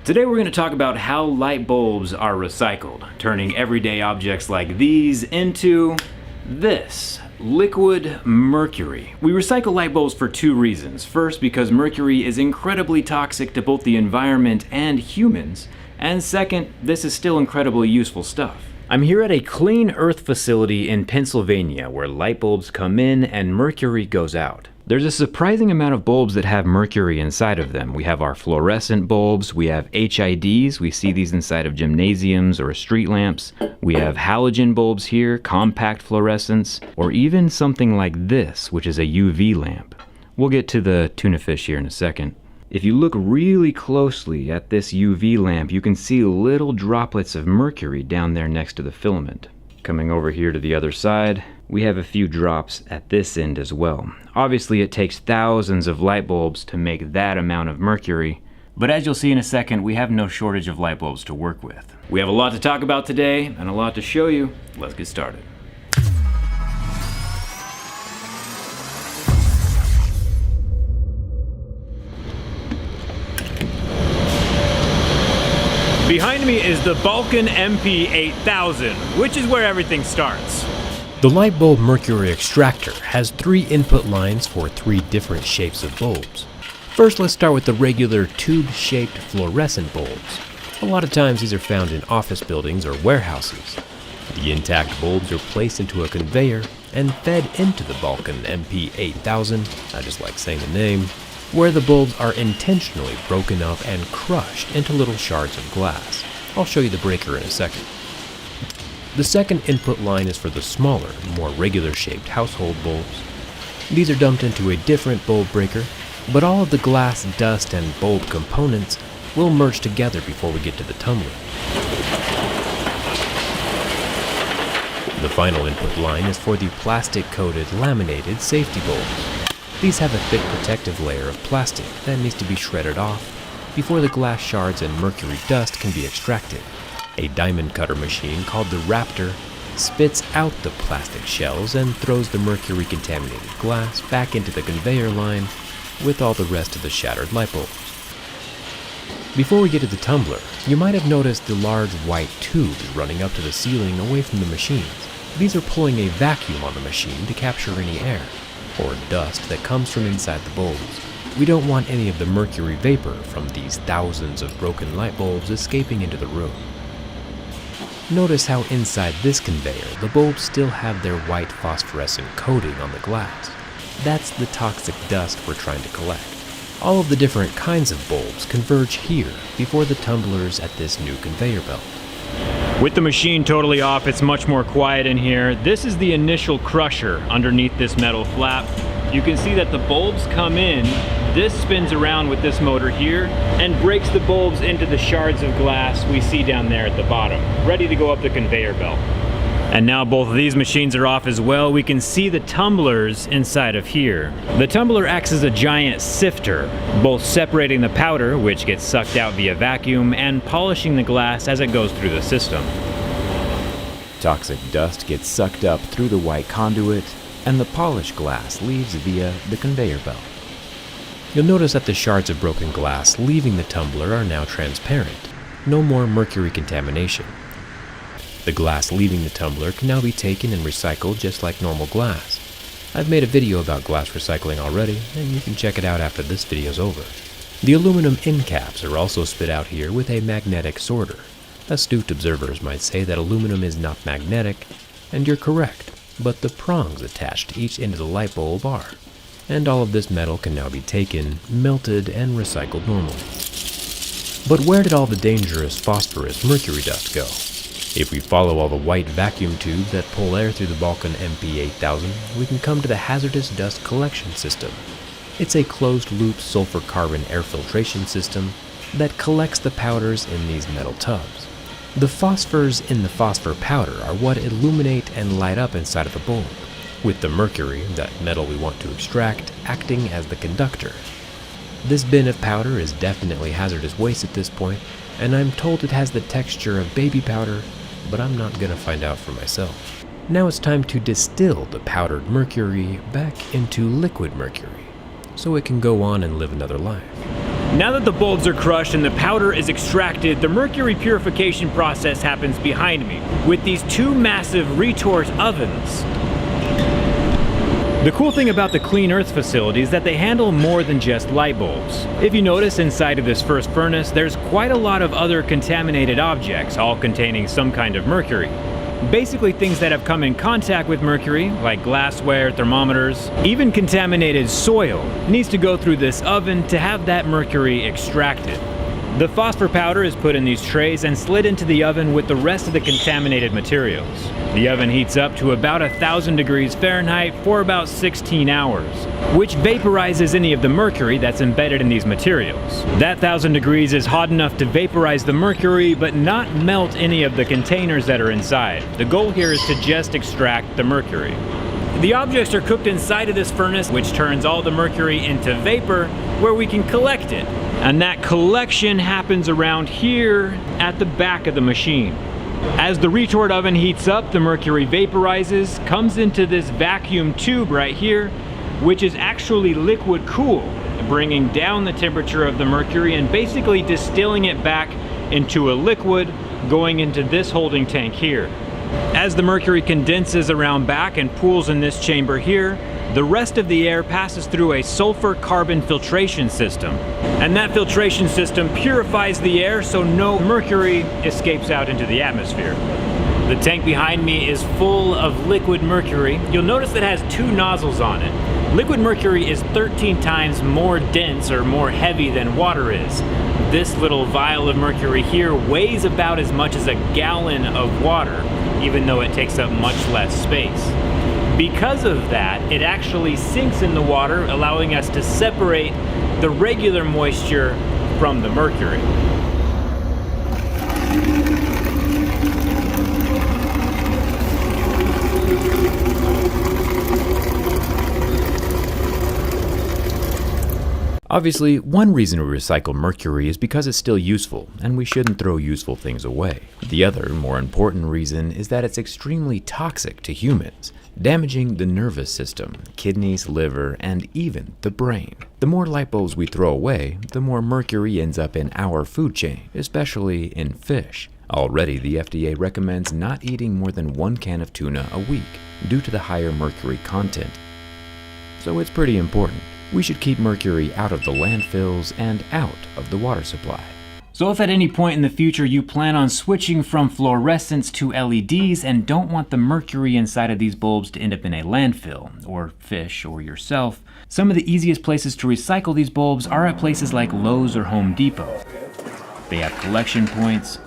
Today we're going to talk about how light bulbs are recycled, turning everyday objects like these into this, liquid mercury. We recycle light bulbs for two reasons. First, because mercury is incredibly toxic to both the environment and humans. And second, this is still incredibly useful stuff. I'm here at a clean earth facility in Pennsylvania where light bulbs come in and mercury goes out. There's a surprising amount of bulbs that have mercury inside of them. We have our fluorescent bulbs, we have HIDs, we see these inside of gymnasiums or street lamps. We have halogen bulbs here, compact fluorescents, or even something like this, which is a UV lamp. We'll get to the tuna fish here in a second. If you look really closely at this UV lamp, you can see little droplets of mercury down there next to the filament. Coming over here to the other side, we have a few drops at this end as well. Obviously, it takes thousands of light bulbs to make that amount of mercury, but as you'll see in a second, we have no shortage of light bulbs to work with. We have a lot to talk about today and a lot to show you. Let's get started. Behind me is the Vulcan MP8000, which is where everything starts. The light bulb mercury extractor has 3 input lines for 3 different shapes of bulbs. First, let's start with the regular tube-shaped fluorescent bulbs. A lot of times these are found in office buildings or warehouses. The intact bulbs are placed into a conveyor and fed into the Vulcan MP8000, I just like saying the name, where the bulbs are intentionally broken up and crushed into little shards of glass. I'll show you the breaker in a second. The second input line is for the smaller, more regular shaped household bulbs. These are dumped into a different bulb breaker, but all of the glass, dust, and bulb components will merge together before we get to the tumbler. The final input line is for the plastic-coated laminated safety bulbs. These have a thick protective layer of plastic that needs to be shredded off before the glass shards and mercury dust can be extracted. A diamond cutter machine called the Raptor spits out the plastic shells and throws the mercury-contaminated glass back into the conveyor line with all the rest of the shattered light bulbs. Before we get to the tumbler, you might have noticed the large white tubes running up to the ceiling away from the machines. These are pulling a vacuum on the machine to capture any air or dust that comes from inside the bulbs. We don't want any of the mercury vapor from these thousands of broken light bulbs escaping into the room. Notice how inside this conveyor, the bulbs still have their white phosphorescent coating on the glass. That's the toxic dust we're trying to collect. All of the different kinds of bulbs converge here before the tumblers at this new conveyor belt. With the machine totally off, it's much more quiet in here. This is the initial crusher underneath this metal flap. You can see that the bulbs come in, this spins around with this motor here, and breaks the bulbs into the shards of glass we see down there at the bottom, ready to go up the conveyor belt. And now both of these machines are off as well. We can see the tumblers inside of here. The tumbler acts as a giant sifter, both separating the powder, which gets sucked out via vacuum, and polishing the glass as it goes through the system. Toxic dust gets sucked up through the white conduit, and the polished glass leaves via the conveyor belt. You'll notice that the shards of broken glass leaving the tumbler are now transparent. No more mercury contamination. The glass leaving the tumbler can now be taken and recycled just like normal glass. I've made a video about glass recycling already, and you can check it out after this video's over. The aluminum end caps are also spit out here with a magnetic sorter. Astute observers might say that aluminum is not magnetic, and you're correct, but the prongs attached to each end of the light bulb are. And all of this metal can now be taken, melted, and recycled normally. But where did all the dangerous phosphorus mercury dust go? If we follow all the white vacuum tubes that pull air through the Vulcan MP8000, we can come to the hazardous dust collection system. It's a closed-loop sulfur-carbon air filtration system that collects the powders in these metal tubs. The phosphors in the phosphor powder are what illuminate and light up inside of the bulb, with the mercury, that metal we want to extract, acting as the conductor. This bin of powder is definitely hazardous waste at this point, and I'm told it has the texture of baby powder, but I'm not gonna find out for myself. Now it's time to distill the powdered mercury back into liquid mercury, so it can go on and live another life. Now that the bulbs are crushed and the powder is extracted, the mercury purification process happens behind me with these two massive retort ovens. The cool thing about the Clean Earth facility is that they handle more than just light bulbs. If you notice inside of this first furnace, there's quite a lot of other contaminated objects, all containing some kind of mercury. Basically things that have come in contact with mercury, like glassware, thermometers, even contaminated soil, needs to go through this oven to have that mercury extracted. The phosphor powder is put in these trays and slid into the oven with the rest of the contaminated materials. The oven heats up to about 1,000 degrees Fahrenheit for about 16 hours, which vaporizes any of the mercury that's embedded in these materials. That 1,000 degrees is hot enough to vaporize the mercury, but not melt any of the containers that are inside. The goal here is to just extract the mercury. The objects are cooked inside of this furnace, which turns all the mercury into vapor, where we can collect it. And that collection happens around here at the back of the machine. As the retort oven heats up, the mercury vaporizes, comes into this vacuum tube right here, which is actually liquid cool, bringing down the temperature of the mercury and basically distilling it back into a liquid going into this holding tank here. As the mercury condenses around back and pools in this chamber here, the rest of the air passes through a sulfur carbon filtration system. And that filtration system purifies the air so no mercury escapes out into the atmosphere. The tank behind me is full of liquid mercury. You'll notice it has two nozzles on it. Liquid mercury is 13 times more dense or more heavy than water is. This little vial of mercury here weighs about as much as a gallon of water, even though it takes up much less space. Because of that, it actually sinks in the water, allowing us to separate the regular moisture from the mercury. Obviously, one reason we recycle mercury is because it's still useful, and we shouldn't throw useful things away. The other, more important reason is that it's extremely toxic to humans, damaging the nervous system, kidneys, liver, and even the brain. The more light bulbs we throw away, the more mercury ends up in our food chain, especially in fish. Already, the FDA recommends not eating more than 1 can of tuna a week due to the higher mercury content. So it's pretty important. We should keep mercury out of the landfills and out of the water supply. So if at any point in the future you plan on switching from fluorescents to LEDs and don't want the mercury inside of these bulbs to end up in a landfill, or fish, or yourself, some of the easiest places to recycle these bulbs are at places like Lowe's or Home Depot. They have collection points,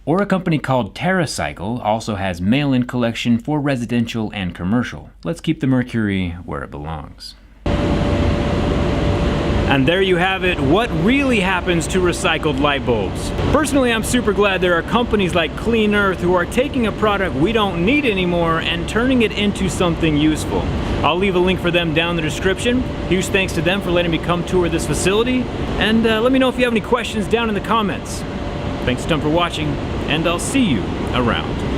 or a company called TerraCycle also has mail-in collection for residential and commercial. Let's keep the mercury where it belongs. And there you have it, what really happens to recycled light bulbs. Personally, I'm super glad there are companies like Clean Earth who are taking a product we don't need anymore and turning it into something useful. I'll leave a link for them down in the description. Huge thanks to them for letting me come tour this facility. And let me know if you have any questions down in the comments. Thanks a ton for watching, and I'll see you around.